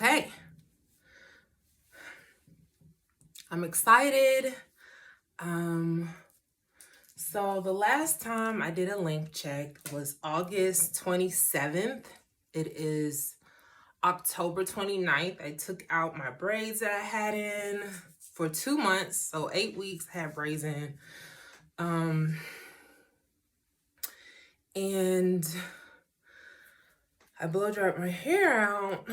Okay. I'm excited. So the last time I did a length check was August 27th. It is October 29th. I took out my braids that I had in for 2 months. So 8 weeks I had braids in. And I blow dried my hair out.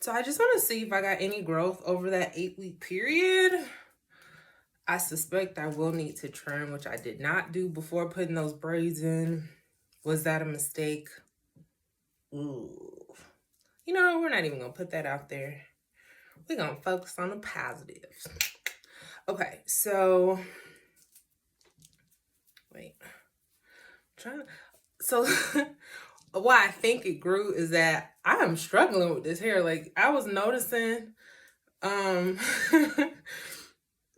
So I just want to see if I got any growth over that 8-week period. I suspect I will need to trim, which I did not do before putting those braids in. Was that a mistake? Ooh. You know, we're not even going to put that out there. We're going to focus on the positives. Okay, so wait. So why I think it grew is that I am struggling with this hair. Like, I was noticing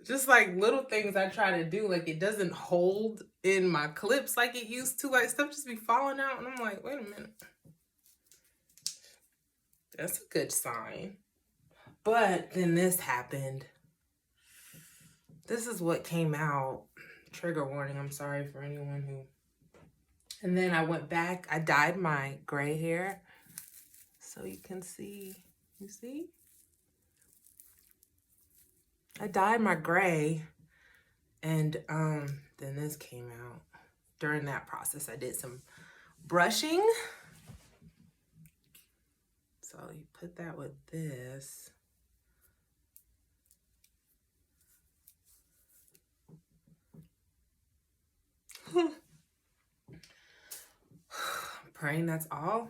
just like little things I try to do, like it doesn't hold in my clips like it used to. Like stuff just be falling out, and I'm like, wait a minute. That's a good sign. But then this happened. This is what came out. Trigger warning, I'm sorry for anyone who... And then I went back, I dyed my gray hair. So you can see, you see? I dyed my gray, and then this came out. During that process, I did some brushing. So you put that with this. Praying that's all.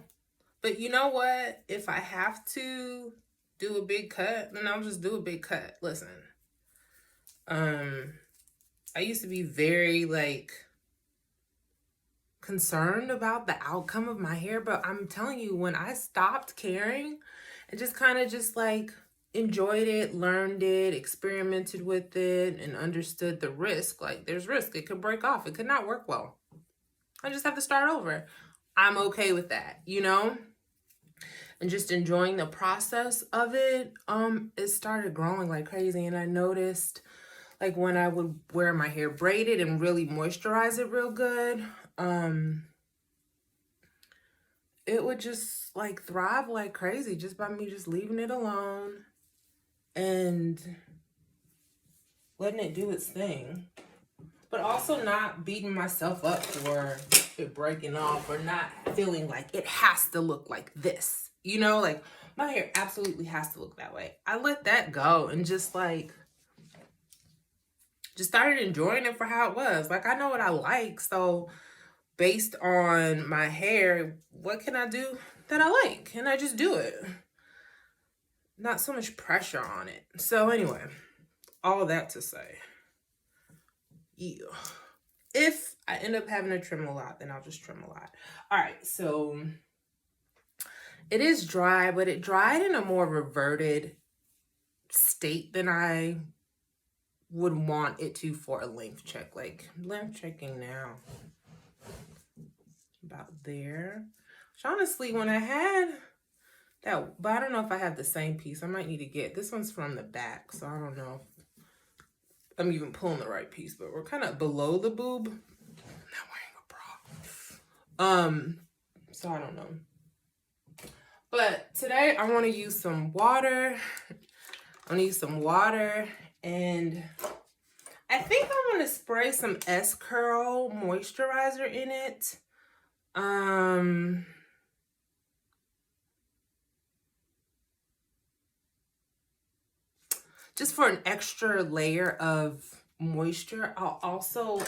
But you know what? If I have to do a big cut, then I'll just do a big cut. Listen. I used to be very like concerned about the outcome of my hair, but I'm telling you, when I stopped caring and just kind of just like enjoyed it, learned it, experimented with it, and understood the risk, like there's risk, it could break off, it could not work well. I just have to start over. I'm okay with that, you know? And just enjoying the process of it, it started growing like crazy. And I noticed like when I would wear my hair braided and really moisturize it real good, it would just like thrive like crazy just by me just leaving it alone and letting it do its thing. But also not beating myself up for it breaking off or not feeling like it has to look like this. You know, like my hair absolutely has to look that way. I let that go and just like, just started enjoying it for how it was. Like I know what I like. So based on my hair, what can I do that I like? And I just do it. Not so much pressure on it. So anyway, all that to say, yeah. If I end up having to trim a lot, then I'll just trim a lot. All right, so it is dry, but it dried in a more reverted state than I would want it to for a length check. Like length checking now. About there. Which honestly, when I had that, but I don't know if I have the same piece. I might need to get, this one's from the back, so I don't know if I'm even pulling the right piece, but we're kind of below the boob. I'm not wearing a bra. So I don't know. But today I want to use some water. I'm going to use some water, and I think I want to spray some S-Curl moisturizer in it. Just for an extra layer of moisture. I'll also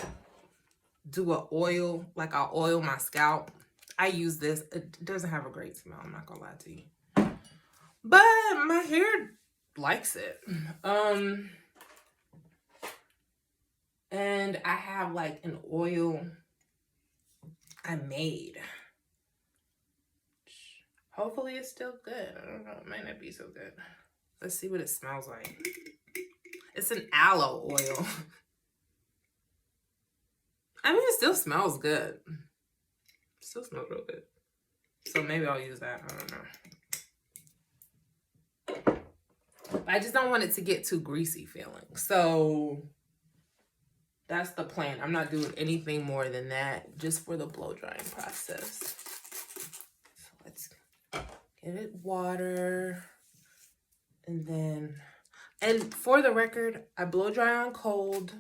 do an oil, like I'll oil my scalp. I use this. It doesn't have a great smell, I'm not gonna lie to you. But my hair likes it. And I have like an oil I made. Hopefully it's still good. I don't know, it might not be so good. Let's see what it smells like. It's an aloe oil. I mean, it still smells good. It still smells real good. So maybe I'll use that. I don't know. I just don't want it to get too greasy feeling. So that's the plan. I'm not doing anything more than that just for the blow drying process. So let's get it water. And for the record, I blow dry on cold.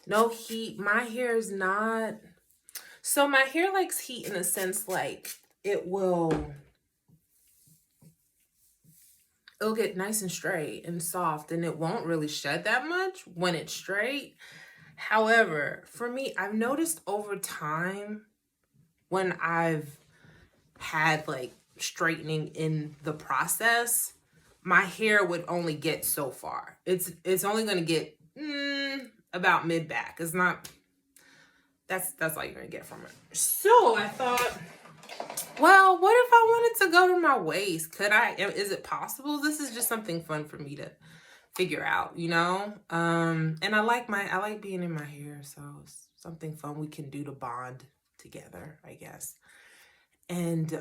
No heat. My hair is not... So my hair likes heat in a sense like it'll get nice and straight and soft, and it won't really shed that much when it's straight. However, for me, I've noticed over time when I've had like straightening in the process, my hair would only get so far. It's only going to get about mid back. It's not... That's all you're going to get from it. So I thought, well, what if I wanted to go to my waist? Could I? Is it possible? This is just something fun for me to figure out, you know? And I like being in my hair, so it's something fun we can do to bond together, I guess. And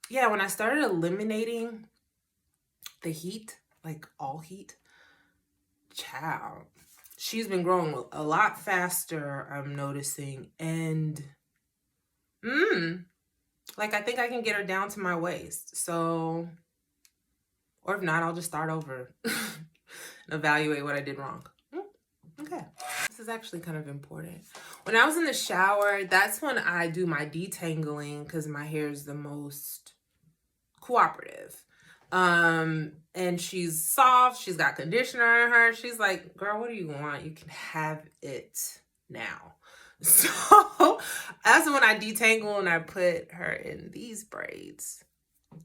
yeah, when I started eliminating the heat, like all heat, child, she's been growing a lot faster, I'm noticing. And like, I think I can get her down to my waist. So, or if not, I'll just start over and evaluate what I did wrong. Okay. This is actually kind of important. When I was in the shower, that's when I do my detangling because my hair is the most cooperative. And she's soft. She's got conditioner in her. She's like, girl, what do you want? You can have it now. So that's when I detangle and I put her in these braids.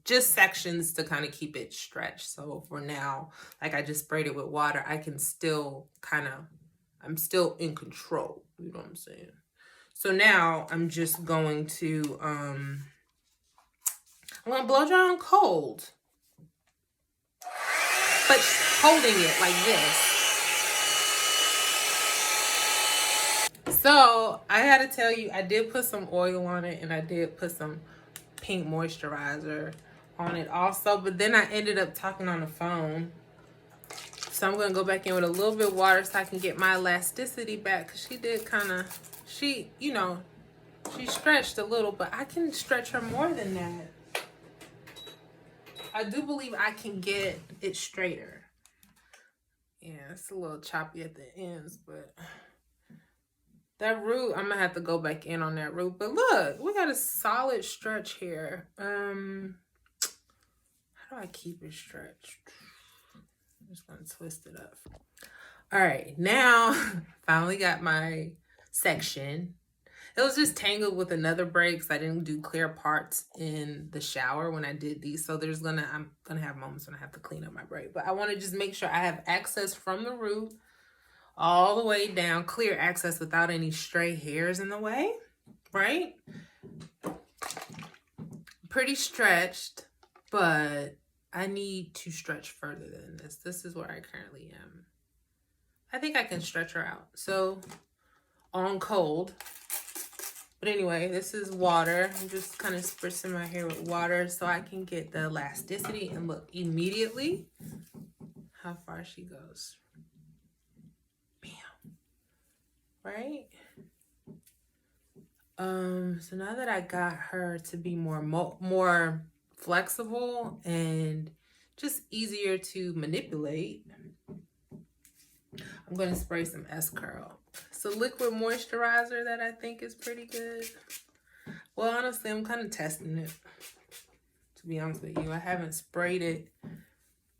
Just sections to kind of keep it stretched. So for now, like I just sprayed it with water, I can still I'm still in control. You know what I'm saying? So now I'm just going to, I'm going to blow dry on cold. But holding it like this. So I had to tell you, I did put some oil on it and I did put some pink moisturizer on it also. But then I ended up talking on the phone. So I'm going to go back in with a little bit of water so I can get my elasticity back. Because she did she stretched a little, but I can stretch her more than that. I do believe I can get it straighter. Yeah, it's a little choppy at the ends, but that root, I'm going to have to go back in on that root. But look, we got a solid stretch here. How do I keep it stretched? I'm just going to twist it up. All right, now finally got my section. It was just tangled with another braid because I didn't do clear parts in the shower when I did these. So I'm gonna have moments when I have to clean up my braid. But I want to just make sure I have access from the root all the way down, clear access without any stray hairs in the way, right? Pretty stretched, but I need to stretch further than this. This is where I currently am. I think I can stretch her out. So on cold. But anyway, this is water. I'm just kind of spritzing my hair with water so I can get the elasticity and look immediately how far she goes. Bam. Right? So now that I got her to be more flexible and just easier to manipulate, I'm going to spray some S-Curl. It's a liquid moisturizer that I think is pretty good. Well, honestly, I'm kind of testing it, to be honest with you. I haven't sprayed it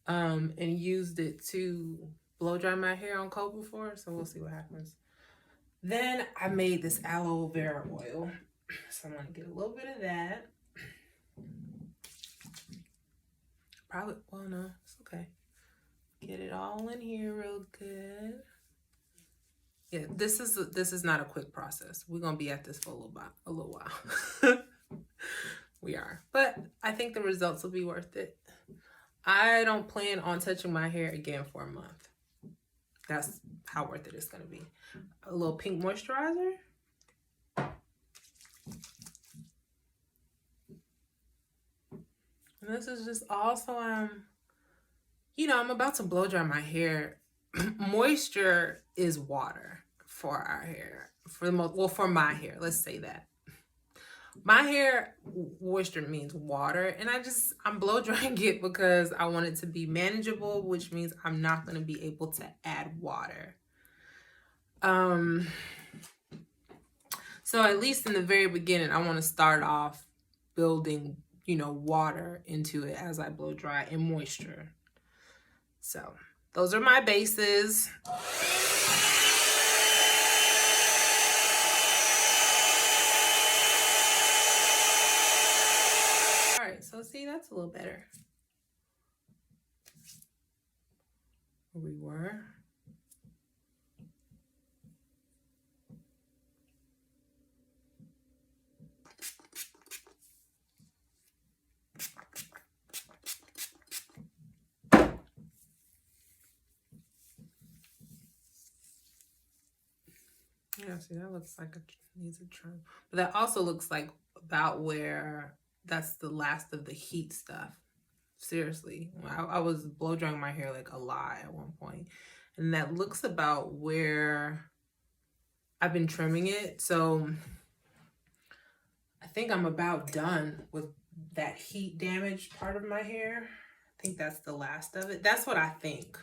and used it to blow dry my hair on cold before, so we'll see what happens. Then I made this aloe vera oil. So I'm going to get a little bit of that. Probably, well, no, it's okay. Get it all in here real good. Yeah, this is not a quick process. We're gonna be at this for a little while. We are, but I think the results will be worth it. I don't plan on touching my hair again for a month. That's how worth it is gonna be. A little pink moisturizer. And this is just also You know, I'm about to blow dry my hair. Moisture is water for our hair. For the most, well, for my hair, let's say that. My hair, moisture means water, and I'm blow drying it because I want it to be manageable, which means I'm not going to be able to add water. So at least in the very beginning, I want to start off building, you know, water into it as I blow dry and moisture. So those are my bases. All right, so see, that's a little better. Where we were. Yeah, see, that looks like it needs a trim. But that also looks like about where that's the last of the heat stuff. Seriously. I was blow drying my hair like a lot at one point. And that looks about where I've been trimming it. So I think I'm about done with that heat damage part of my hair. I think that's the last of it. That's what I think.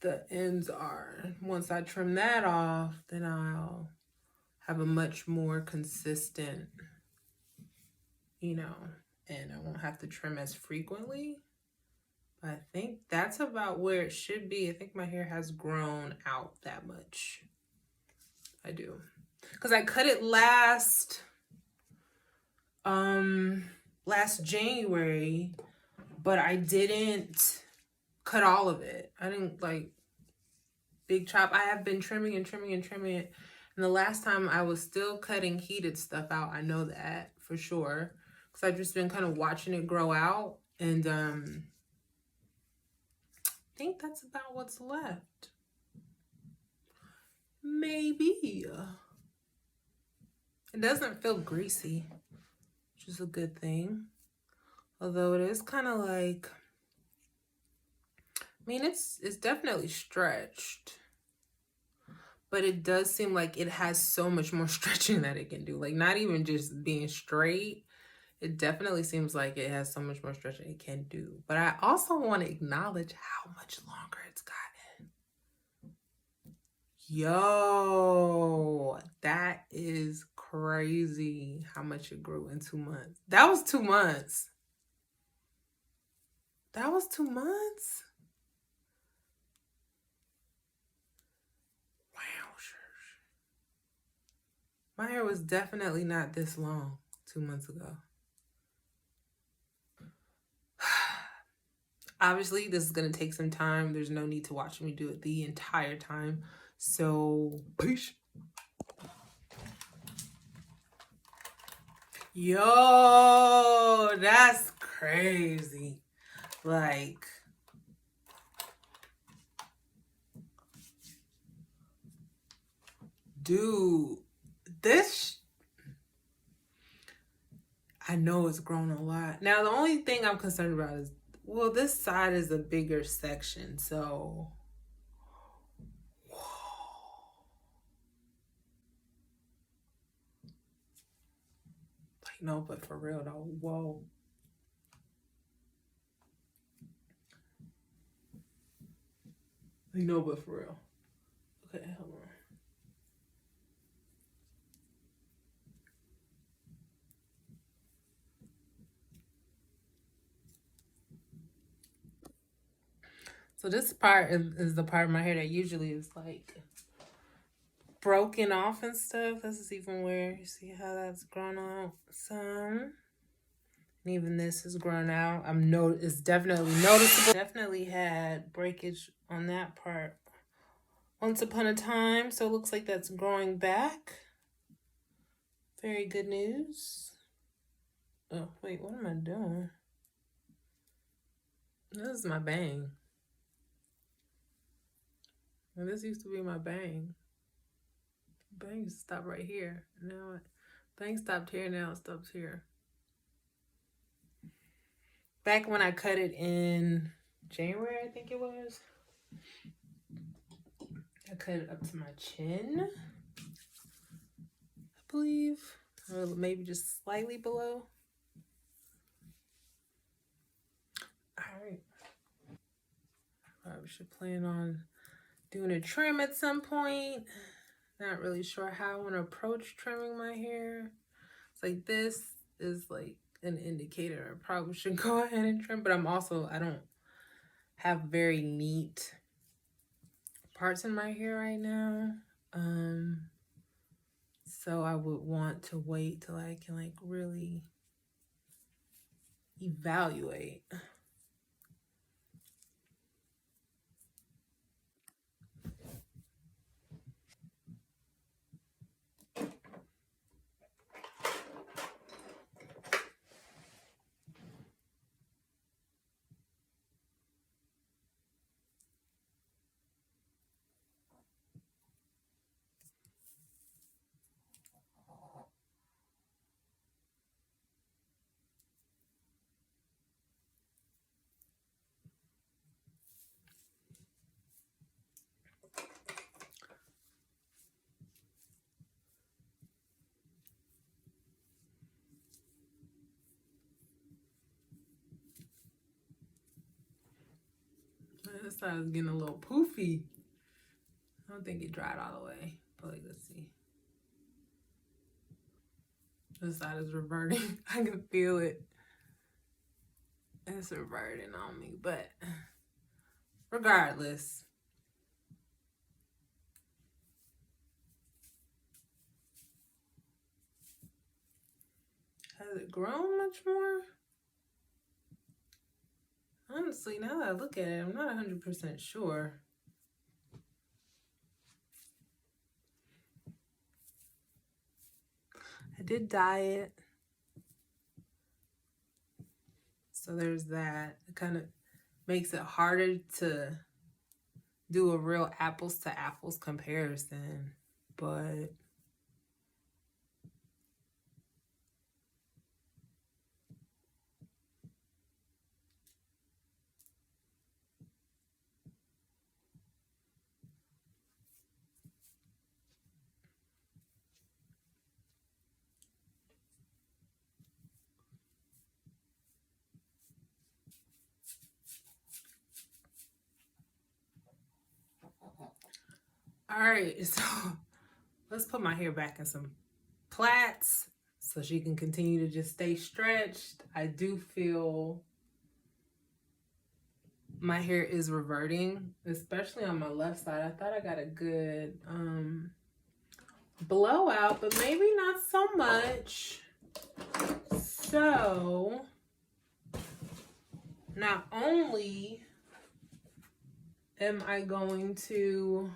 The ends are. Once I trim that off, then I'll have a much more consistent, you know, and I won't have to trim as frequently. But I think that's about where it should be. I think my hair has grown out that much. I do. Because I cut it last January, but I didn't cut all of it. I didn't like big chop. I have been trimming and trimming and trimming it. And the last time I was still cutting heated stuff out. I know that for sure. Because I've just been kind of watching it grow out. And I think that's about what's left. Maybe. It doesn't feel greasy, which is a good thing. Although it is kind of like, I mean, it's definitely stretched. But it does seem like it has so much more stretching that it can do. Like, not even just being straight. It definitely seems like it has so much more stretching it can do. But I also want to acknowledge how much longer it's gotten. Yo, that is crazy how much it grew in 2 months. That was 2 months. That was 2 months? Wow. My hair was definitely not this long 2 months ago. Obviously, this is going to take some time. There's no need to watch me do it the entire time. So, peace. Yo, that's crazy. Like, dude, this, I know it's grown a lot. Now, the only thing I'm concerned about is, well, this side is a bigger section, so. Like, no, but for real though, whoa. No, but for real. Okay, hold on. So this part is the part of my hair that usually is like broken off and stuff. This is even where you see how that's grown out some. And even this is grown out. It's definitely noticeable. Definitely had breakage on that part once upon a time. So it looks like that's growing back. Very good news. Oh, wait, what am I doing? This is my bang. And this used to be my bang. Bang used to stop right here. Now bang stopped here, now it stops here. Back when I cut it in January, I think it was. I cut it up to my chin, I believe. Or maybe just slightly below. Alright. I should plan on doing a trim at some point. Not really sure how I want to approach trimming my hair. It's like this is like an indicator. I probably should go ahead and trim, but I don't have very neat parts in my hair right now. So I would want to wait till I can like really evaluate. This side is getting a little poofy. I don't think it dried all the way, but like, let's see. This side is reverting. I can feel it. It's reverting on me, but regardless. Has it grown much more? Honestly, now that I look at it, I'm not 100% sure. I did dye it. So there's that. It kind of makes it harder to do a real apples to apples comparison, but all right, so let's put my hair back in some plaits so she can continue to just stay stretched. I do feel my hair is reverting, especially on my left side. I thought I got a good blowout, but maybe not so much. So not only am I going to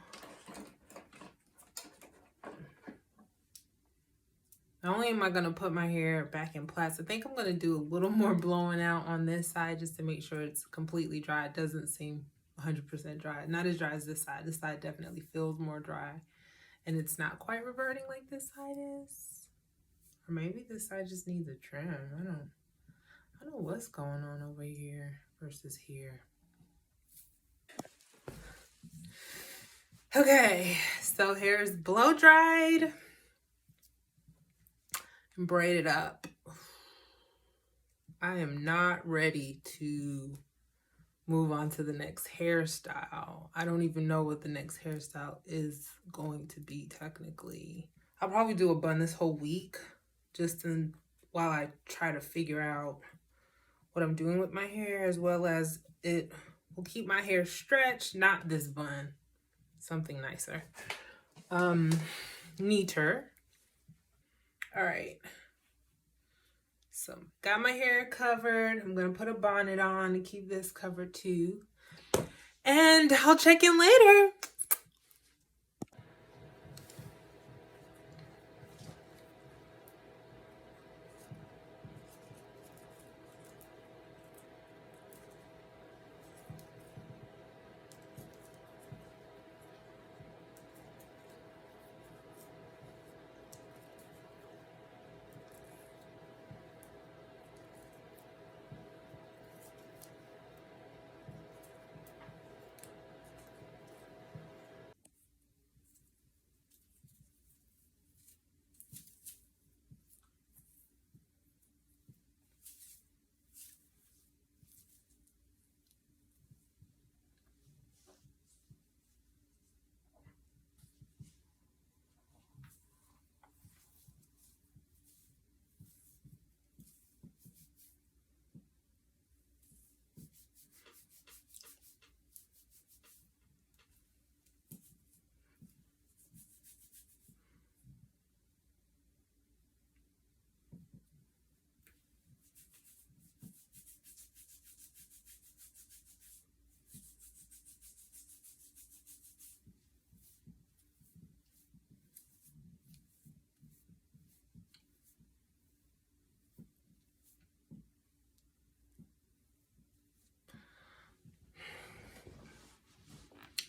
put my hair back in plaits, I think I'm going to do a little more blowing out on this side just to make sure it's completely dry. It doesn't seem 100% dry. Not as dry as this side. This side definitely feels more dry. And it's not quite reverting like this side is. Or maybe this side just needs a trim. I don't know what's going on over here versus here. Okay, so hair is blow dried and braided up. I am not ready to move on to the next hairstyle. I don't even know what the next hairstyle is going to be technically. I'll probably do a bun this whole week just while I try to figure out what I'm doing with my hair, as well as it will keep my hair stretched, not this bun, something nicer, neater. All right, so got my hair covered. I'm gonna put a bonnet on to keep this covered too, and I'll check in later.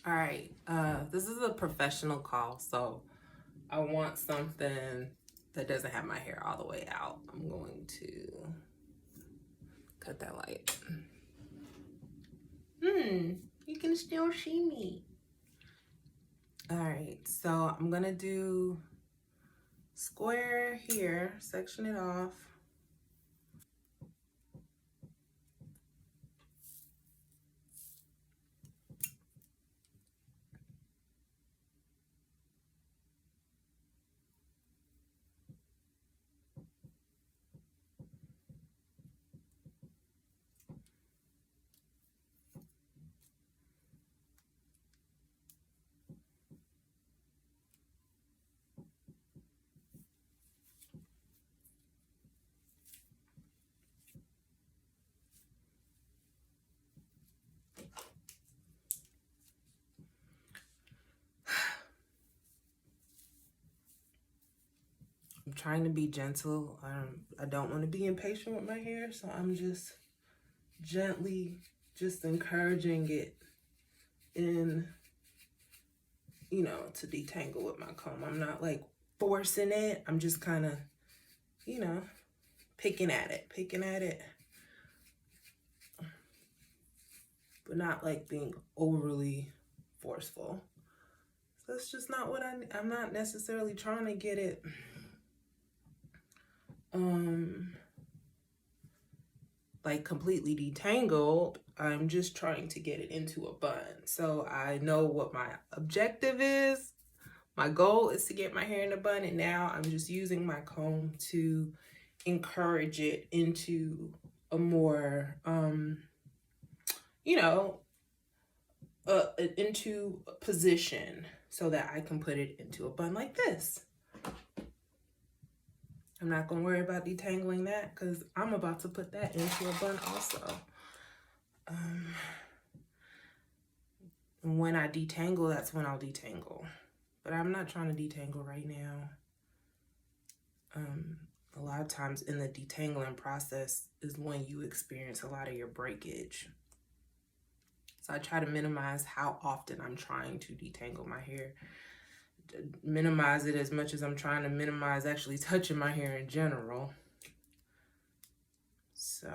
All right, this is a professional call, so I want something that doesn't have my hair all the way out. I'm going to cut that light. You can still see me. All right, so I'm gonna do square here, section it off. I'm trying to be gentle. I don't want to be impatient with my hair, so I'm just gently just encouraging it in, you know, to detangle with my comb. I'm not like forcing it. I'm just kind of, you know, picking at it, but not like being overly forceful. So that's just not what I'm not necessarily trying to get it like completely detangled. I'm just trying to get it into a bun. So I know what my objective is. My goal is to get my hair in a bun, and now I'm just using my comb to encourage it into a more, you know, into a position so that I can put it into a bun like this. I'm not gonna worry about detangling that because I'm about to put that into a bun also. When I detangle, that's when I'll detangle. But I'm not trying to detangle right now. A lot of times in the detangling process is when you experience a lot of your breakage. So I try to minimize how often I'm trying to detangle my hair. Minimize it as much as I'm trying to minimize actually touching my hair in general. So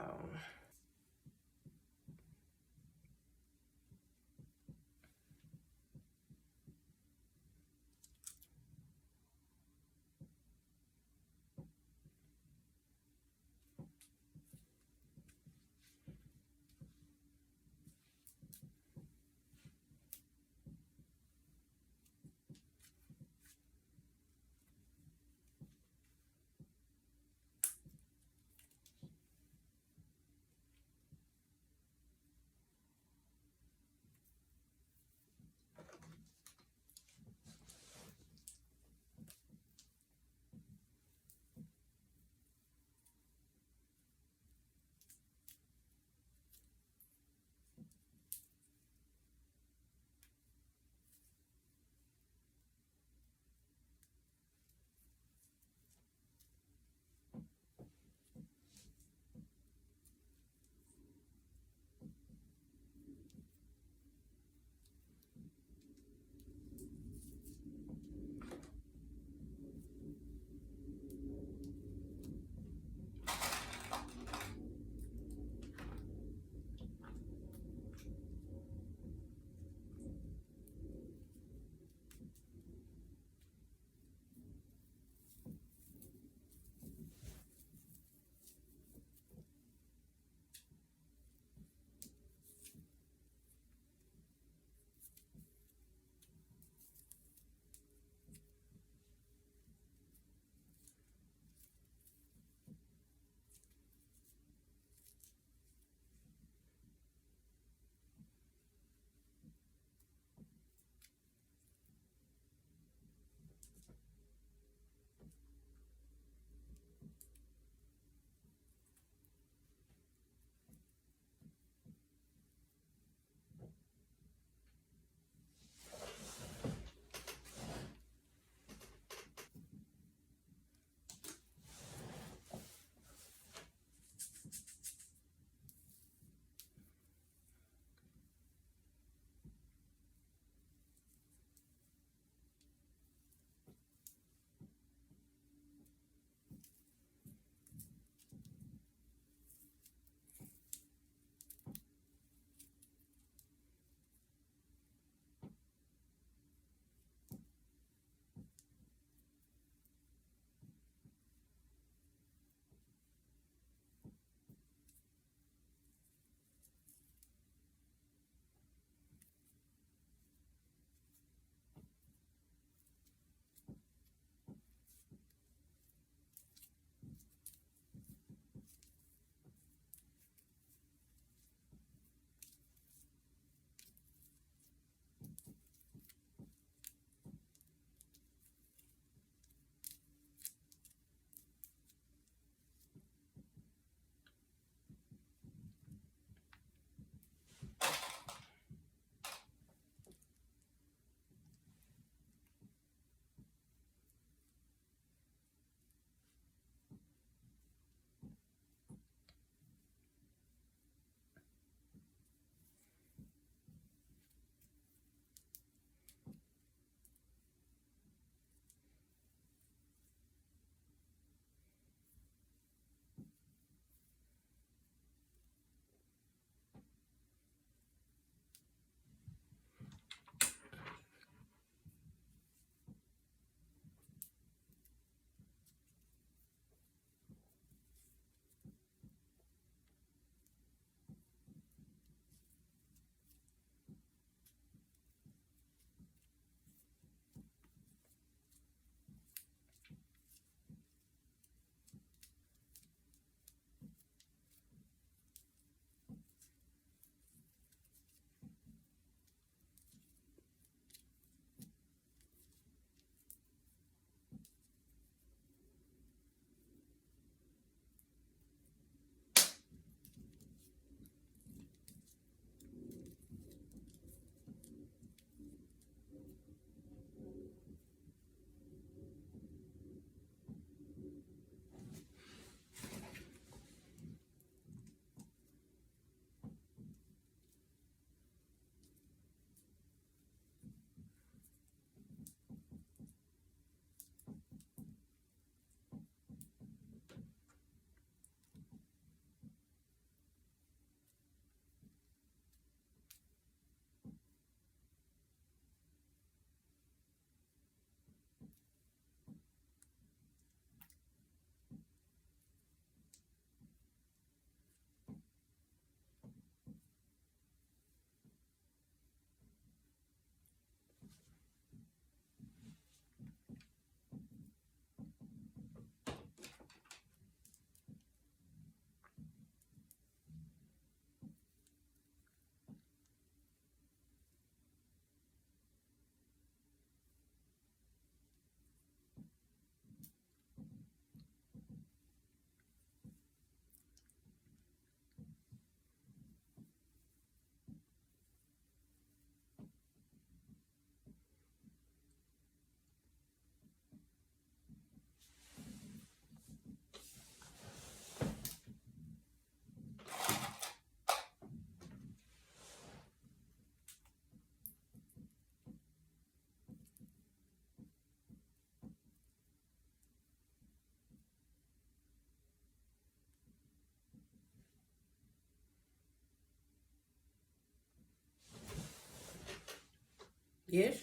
Ish.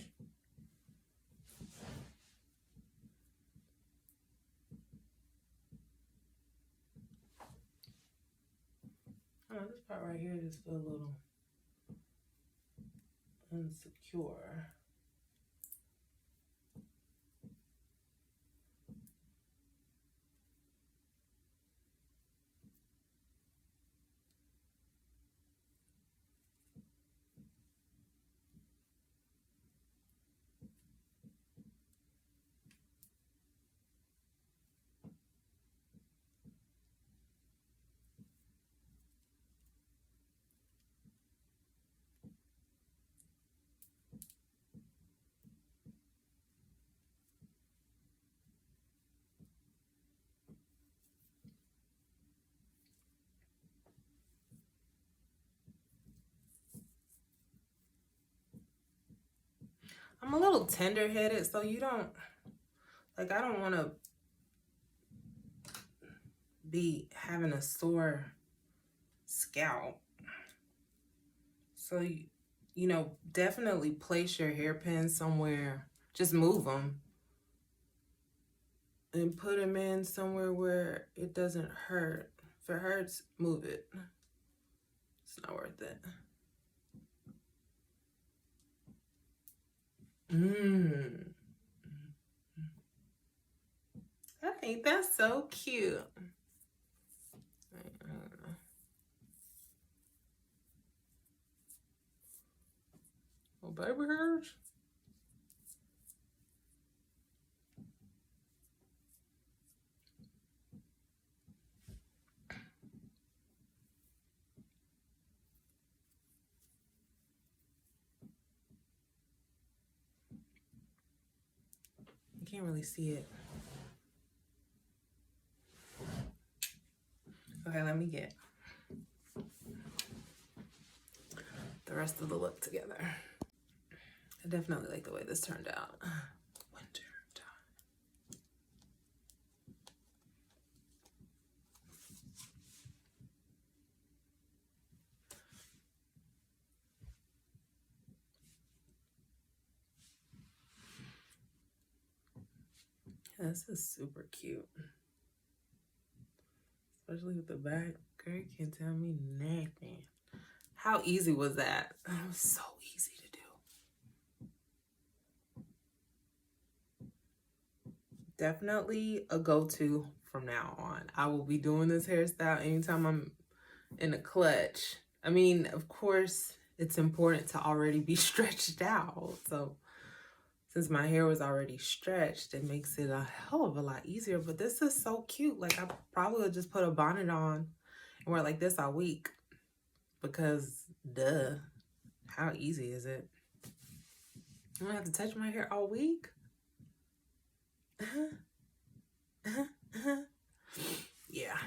Oh, this part right here just feel a little insecure. I'm a little tender-headed, so you don't, like, I don't want to be having a sore scalp. So, you know, definitely place your hairpins somewhere. Just move them. And put them in somewhere where it doesn't hurt. If it hurts, move it. It's not worth it. I think that's so cute. Oh, baby hairs. You can't really see it. Okay, let me get the rest of the look together. I definitely like the way this turned out. Winter time. This is super cute. Especially with the back. Girl, you can't tell me nothing. How easy was that? It was so easy to do. Definitely a go-to from now on. I will be doing this hairstyle anytime I'm in a clutch. I mean, of course, it's important to already be stretched out. So since my hair was already stretched, it makes it a hell of a lot easier. But this is so cute. Like, I probably would just put a bonnet on and wear like this all week. Because, duh, how easy is it? I don't have to touch my hair all week. Yeah.